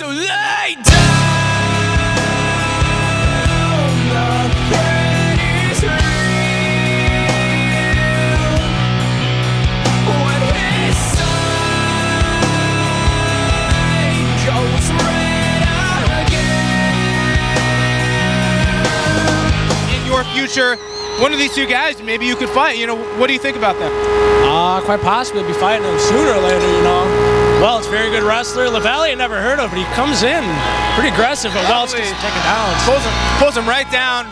so lay down. The pain is real. When his side goes red again. In your future, one of these two guys, maybe you could fight. You know, what do you think about them? Quite possibly be fighting him sooner or later, you know. Welch, very good wrestler. Lavallee I never heard of, but he comes in pretty aggressive, but Welch doesn't take it down. Pulls him right down.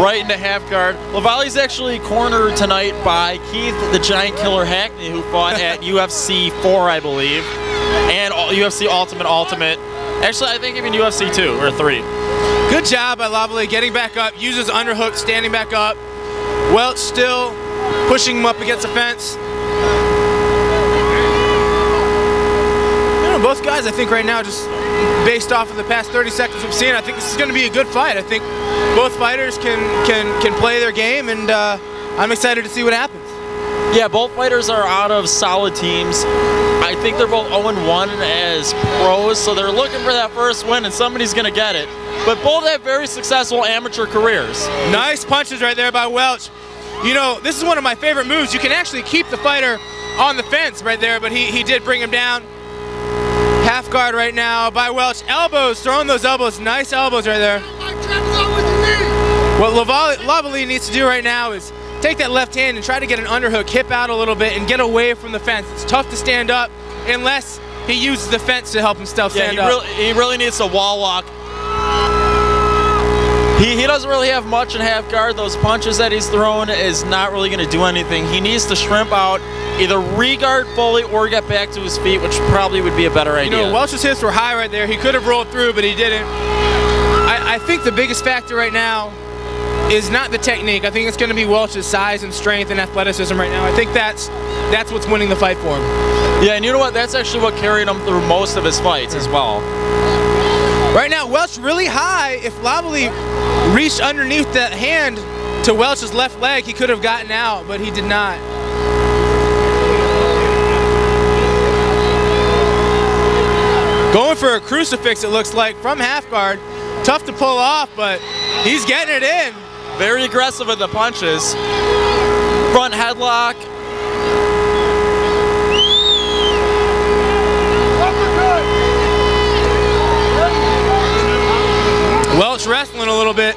Right into half guard. Lavallee's actually cornered tonight by Keith the Giant Killer Hackney, who fought at UFC 4, I believe, and UFC Ultimate. Actually, I think even UFC 2 or 3. Good job by Lavallee getting back up, uses underhook, standing back up. Welch still pushing him up against the fence. You know, both guys, I think right now, just based off of the past 30 seconds we've seen, I think this is going to be a good fight. I think both fighters can play their game, and I'm excited to see what happens. Yeah, both fighters are out of solid teams. I think they're both 0-1 as pros, so they're looking for that first win, and somebody's going to get it. But both have very successful amateur careers. Nice punches right there by Welch. You know, this is one of my favorite moves. You can actually keep the fighter on the fence right there, but he did bring him down. Half guard right now by Welch. Elbows, throwing those elbows. Nice elbows right there. What Lavallee needs to do right now is take that left hand and try to get an underhook, hip out a little bit, and get away from the fence. It's tough to stand up unless he uses the fence to help himself stand up. He really needs to wall walk. He doesn't really have much in half guard. Those punches that he's thrown is not really going to do anything. He needs to shrimp out, either re-guard fully or get back to his feet, which probably would be a better idea. You know, Welch's hips were high right there. He could have rolled through, but he didn't. I think the biggest factor right now is not the technique. I think it's going to be Welch's size and strength and athleticism right now. I think that's what's winning the fight for him. Yeah, and you know what? That's actually what carried him through most of his fights as well. Right now, Welch really high. If Lavallee reached underneath the hand to Welch's left leg, he could have gotten out, but he did not. Going for a crucifix, it looks like, from half guard. Tough to pull off, but he's getting it in. Very aggressive with the punches. Front headlock. Welch wrestling a little bit.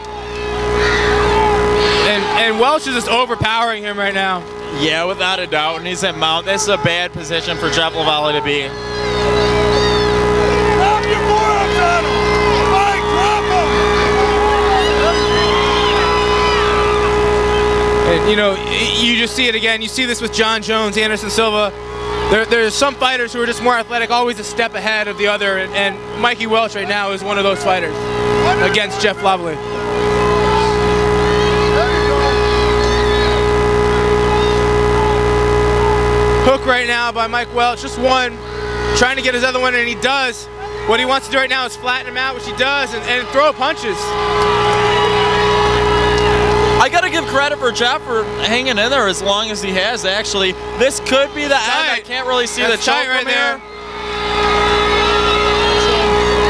And Welch is just overpowering him right now. Yeah, without a doubt. And he's at mount. This is a bad position for Jeff Lavallee to be. And, you know, you just see it again. You see this with John Jones, Anderson Silva. There's some fighters who are just more athletic, always a step ahead of the other, and Mikey Welch right now is one of those fighters against Jeff Lavallee. Hook right now by Mike Welch, just one, trying to get his other one, and he does. What he wants to do right now is flatten him out, which he does, and throw punches. I gotta give credit for Jeff for hanging in there as long as he has, actually. This could be the end. I can't really see the choke right there.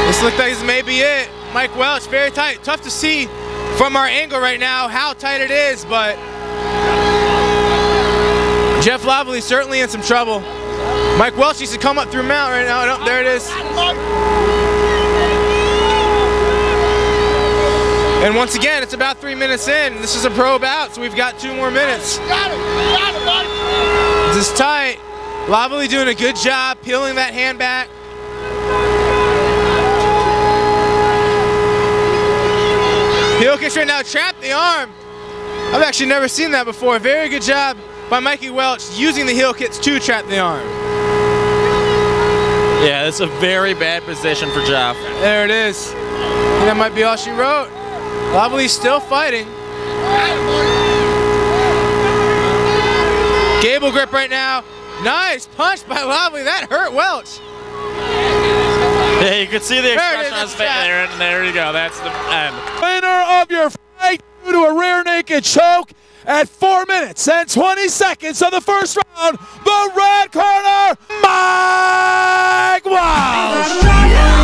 This looks like this may be it. Mike Welch, very tight. Tough to see from our angle right now how tight it is, but Jeff Lavallee certainly in some trouble. Mike Welch needs to come up through mount right now. Oh, there it is. And once again, it's about 3 minutes in. This is a pro bout, so we've got 2 more minutes. Got it, buddy. This is tight. Lavallee doing a good job peeling that hand back. Heel kicks right now, trap the arm. I've actually never seen that before. Very good job by Mikey Welch using the heel kicks to trap the arm. Yeah, that's a very bad position for Jeff. There it is. And that might be all she wrote. Lavallee's still fighting. Gable grip right now. Nice punch by Lavallee. That hurt Welch. Yeah, you could see the expression on his face there, and there you go. That's the end. Winner of your fight due to a rear naked choke at 4 minutes and 20 seconds of the first round, the red corner, Mike Welch.